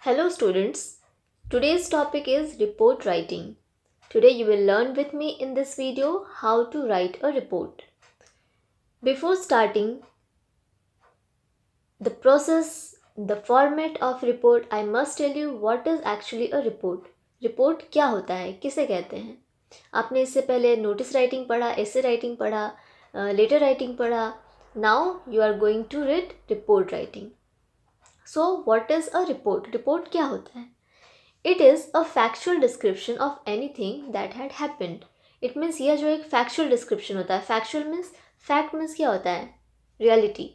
Hello students, today's topic is report writing. Today you will learn with me in this video how to write a report. Before starting the process, the format of report, I must tell you what is actually a report. Report क्या होता है, किसे कहते हैं? आपने इससे पहले notice writing पढ़ा, एसे राइटिंग पढ़ा, लेटर राइटिंग पढ़ा. Now you are going to read report writing. So what is a report? Report क्या होता है? It is a factual description of anything that had happened. It means यह जो एक factual description होता है. Factual means fact means क्या होता है? Reality.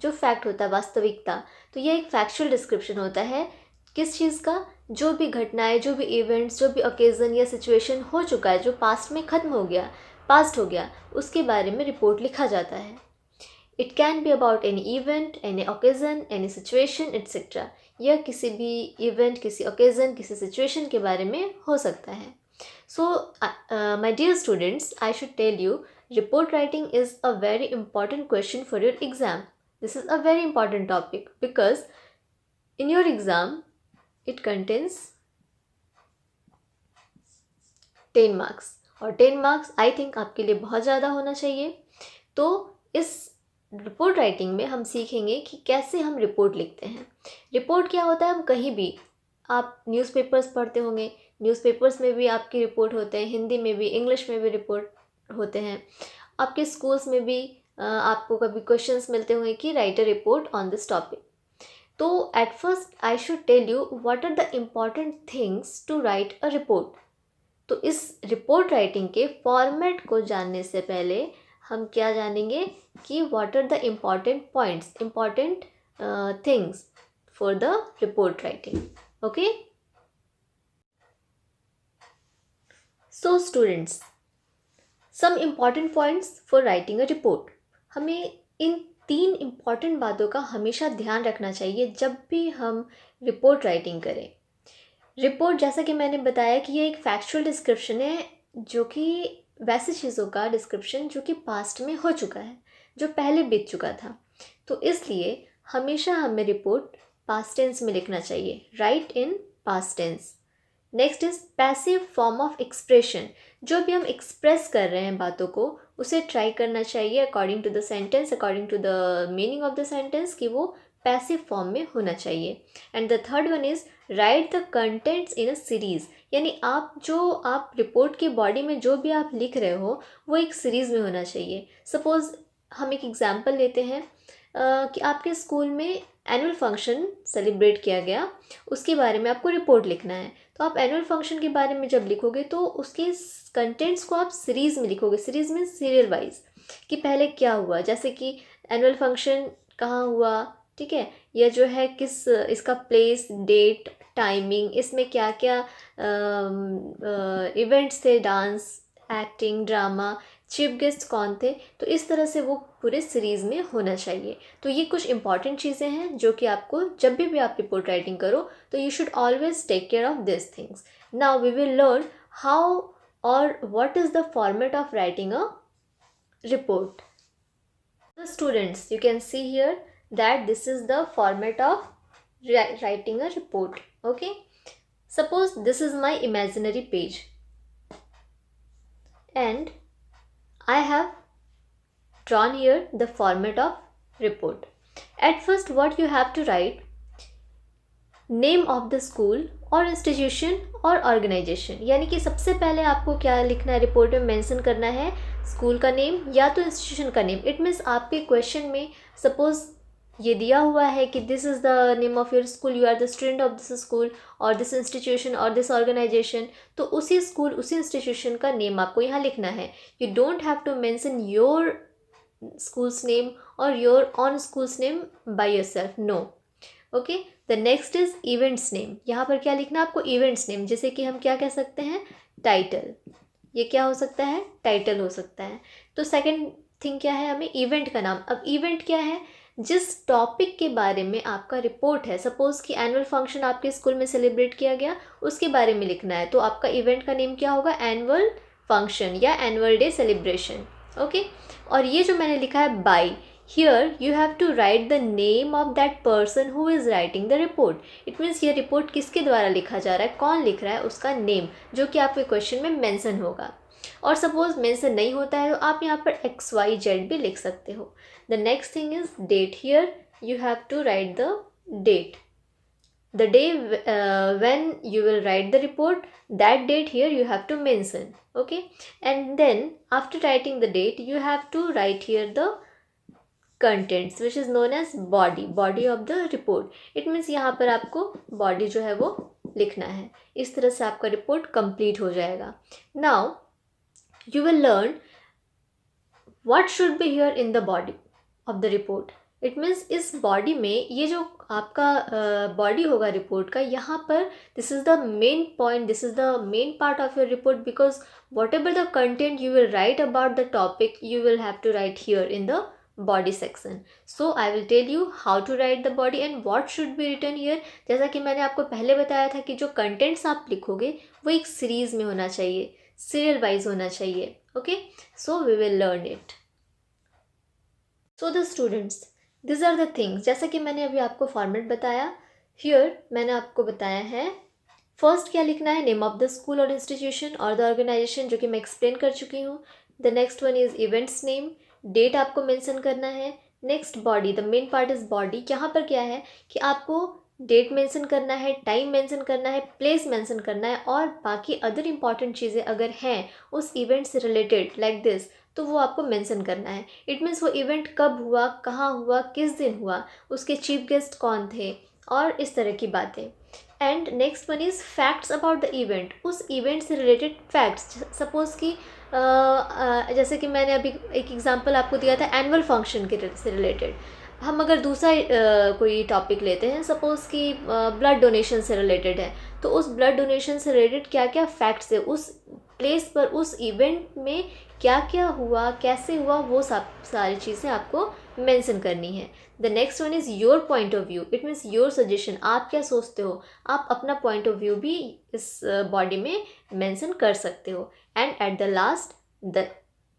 जो fact होता है, वास्तविकता. तो यह एक factual description होता है किस चीज़ का? जो भी घटनाएं, जो भी events, जो भी occasion या situation हो चुका है, जो past में ख़त्म हो गया, past हो गया, उसके बारे में report लिखा जाता है. It can be about any event, any occasion, any situation, etc. यह किसी भी event, किसी occasion, किसी situation के बारे में हो सकता है. So, my dear students, I should tell you, report writing is a very important question for your exam. This is a very important topic because in your exam, it contains 10 marks. और 10 marks I think आपके लिए बहुत ज़्यादा होना चाहिए. तो इस report writing में हम सीखेंगे कि कैसे हम रिपोर्ट लिखते हैं. रिपोर्ट क्या होता है? हम कहीं भी, आप न्यूज़पेपर्स पढ़ते होंगे, न्यूज़पेपर्स में भी आपकी रिपोर्ट होते हैं, हिंदी में भी, इंग्लिश में भी रिपोर्ट होते हैं. आपके स्कूल्स में भी आपको कभी क्वेश्चंस मिलते होंगे कि write a report on this topic. तो at first I should tell you what are the important things to write a report. तो इस रिपोर्ट राइटिंग के फॉर्मेट को जानने से पहले हम क्या जानेंगे कि what are the important points, important things for the report writing. Okay, so students, some important points for writing a report. हमें इन 3 इम्पॉर्टेंट बातों का हमेशा ध्यान रखना चाहिए जब भी हम रिपोर्ट राइटिंग करें. रिपोर्ट, जैसा कि मैंने बताया कि ये एक फैक्चुअल डिस्क्रिप्शन है, जो कि वैसी चीज़ों का डिस्क्रिप्शन जो कि पास्ट में हो चुका है, जो पहले बीत चुका था. तो इसलिए हमेशा हमें रिपोर्ट पास्ट टेंस में लिखना चाहिए, write in past tense. Next is passive form of expression. जो भी हम एक्सप्रेस कर रहे हैं बातों को, उसे ट्राई करना चाहिए according to the sentence, according to the meaning of the sentence, कि वो पैसिव फॉर्म में होना चाहिए. And the third one is write the contents in a series. यानी आप रिपोर्ट के बॉडी में जो भी आप लिख रहे हो वो एक सीरीज़ में होना चाहिए. सपोज़ हम एक एग्जांपल लेते हैं कि आपके स्कूल में एनुअल फंक्शन सेलिब्रेट किया गया, उसके बारे में आपको रिपोर्ट लिखना है. तो आप एनुअल फंक्शन के बारे में जब लिखोगे तो उसके कंटेंट्स को आप सीरीज़ में लिखोगे. सीरीज़ में सीरियल वाइज, कि पहले क्या हुआ, जैसे कि एनुअल फंक्शन कहाँ हुआ, ठीक है, यह जो है किस, इसका प्लेस, डेट, टाइमिंग, इसमें क्या क्या इवेंट्स थे, dance, acting, drama, chief guest कौन थे. तो इस तरह से वो पूरे सीरीज़ में होना चाहिए. तो ये कुछ इंपॉर्टेंट चीज़ें हैं जो कि आपको जब भी आप रिपोर्ट राइटिंग करो तो you should always take care of this things. Now we will learn how और what is the format of writing a report. The students, you can see here that this is the format of writing a report. Okay, suppose this is my imaginary page and I have drawn here the format of report. At first what you have to write, name of the school और institution और organisation. यानी कि सबसे पहले आपको क्या लिखना है, रिपोर्ट में मेंशन करना है स्कूल का नेम या तो इंस्टीट्यूशन का नेम. इट मीन्स आपके क्वेश्चन में सपोज ये दिया हुआ है कि this is the name of your school, you are the student of this school और दिस इंस्टीट्यूशन और दिस ऑर्गेनाइजेशन. तो उसी स्कूल, उसी इंस्टीट्यूशन का नेम आपको यहाँ लिखना है. You don't have to mention your school's name और your own school's name by yourself, no. Okay, the next is events name. यहाँ पर क्या लिखना है आपको, इवेंट्स नेम, जैसे कि हम क्या कह सकते हैं, टाइटल. ये क्या हो सकता है, टाइटल हो सकता है. तो सेकंड थिंग क्या है, हमें इवेंट का नाम. अब इवेंट क्या है, जिस टॉपिक के बारे में आपका रिपोर्ट है. सपोज़ कि एनुअल फंक्शन आपके स्कूल में सेलिब्रेट किया गया, उसके बारे में लिखना है. तो आपका इवेंट का नेम क्या होगा, एनुअल फंक्शन या एनुअल डे सेलिब्रेशन. ओके, और ये जो मैंने लिखा है bye, Here you have to write the name of that person who is writing the report. It means ये report किसके द्वारा लिखा जा रहा है, कौन लिख रहा है, उसका name जो कि आपके question में mention होगा. और सपोज मेंशन नहीं होता है तो आप यहाँ पर XYZ भी लिख सकते हो. The next thing is date. Here you have to write the date. The day when you will write the report, that date here you have to mention. Okay, and then after writing the date you have to write here the contents which is known as body of the report. It means यहाँ पर आपको body जो है वो लिखना है. इस तरह से आपका report complete हो जाएगा. Now you will learn what should be here in the body of the report. It means इस body में ये जो आपका body होगा report का, यहाँ पर this is the main point, this is the main part of your report, because whatever the content you will write about the topic you will have to write here in the body section. So I will tell you how to write the body and what should be written here. जैसा कि मैंने आपको पहले बताया था कि जो contents आप लिखोगे वो एक series में होना चाहिए, serial wise होना चाहिए. Okay, so we will learn it. So the students, these are the things. जैसा कि मैंने अभी आपको फॉर्मेट बताया, here मैंने आपको बताया है फर्स्ट क्या लिखना है, नेम ऑफ द स्कूल और इंस्टीट्यूशन और द ऑर्गेनाइजेशन, जो कि मैं एक्सप्लेन कर चुकी हूँ. The next one is events name, date आपको मेंशन करना है. Next body, the main part is body. यहाँ पर क्या है कि आपको डेट मेंशन करना है, टाइम मेंशन करना है, प्लेस मेंशन करना है, और बाकी अदर इंपॉर्टेंट चीज़ें अगर हैं उस इवेंट से रिलेटेड लाइक दिस तो वो आपको मेंशन करना है. इट मीन्स वो इवेंट कब हुआ, कहाँ हुआ, किस दिन हुआ, उसके चीफ गेस्ट कौन थे और इस तरह की बातें. And next one is facts about the event. उस इवेंट से रिलेटेड फैक्ट्स. सपोज़ कि जैसे कि मैंने अभी एक एग्जांपल आपको दिया था एनुअल फंक्शन के से रिलेटेड. हम अगर दूसरा कोई टॉपिक लेते हैं, सपोज़ कि ब्लड डोनेशन से रिलेटेड है, तो उस ब्लड डोनेशन से रिलेटेड क्या क्या फैक्ट्स है, उस प्लेस पर उस इवेंट में क्या क्या हुआ, कैसे हुआ, वो सब सारी चीज़ें आपको मेंशन करनी है. The next one is your point of view. It means your suggestion, आप क्या सोचते हो, आप अपना पॉइंट ऑफ व्यू भी इस बॉडी में मेंशन कर सकते हो. And at the last the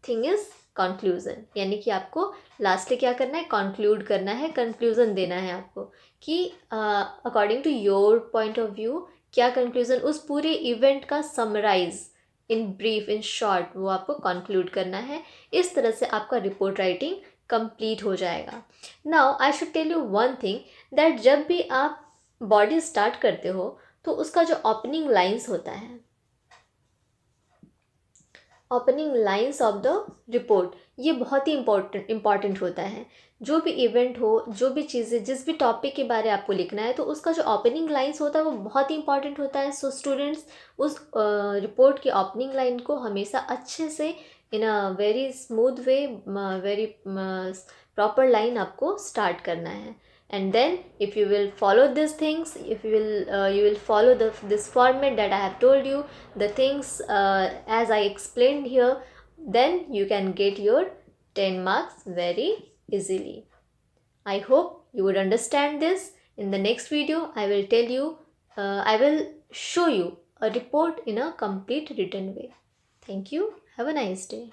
thing is conclusion, यानी कि आपको लास्टली क्या करना है, कंक्लूड करना है, कंक्लूज़न देना है आपको कि according to your point of view क्या कंक्लूज़न, उस पूरे इवेंट का summarise in brief, in short, वो आपको कंक्लूड करना है. इस तरह से आपका रिपोर्ट राइटिंग कंप्लीट हो जाएगा. Now I should tell you one thing, that जब भी आप बॉडी स्टार्ट करते हो तो उसका जो ओपनिंग लाइंस होता है, opening lines of the report, ये बहुत ही इम्पॉर्टेंट होता है. जो भी इवेंट हो, जो भी चीज़ें, जिस भी टॉपिक के बारे में आपको लिखना है, तो उसका जो ओपनिंग लाइंस होता है वो बहुत ही इंपॉर्टेंट होता है. सो स्टूडेंट्स, उस रिपोर्ट की ओपनिंग लाइन को हमेशा अच्छे से in a very smooth way, very proper line आपको स्टार्ट करना है. And then if you will follow these things, if you will follow this format that I have told you, the things as I explained here, then you can get your 10 marks very easily. I hope you would understand this. In the next video I will tell you, I will show you a report in a complete written way. Thank you. Have a nice day.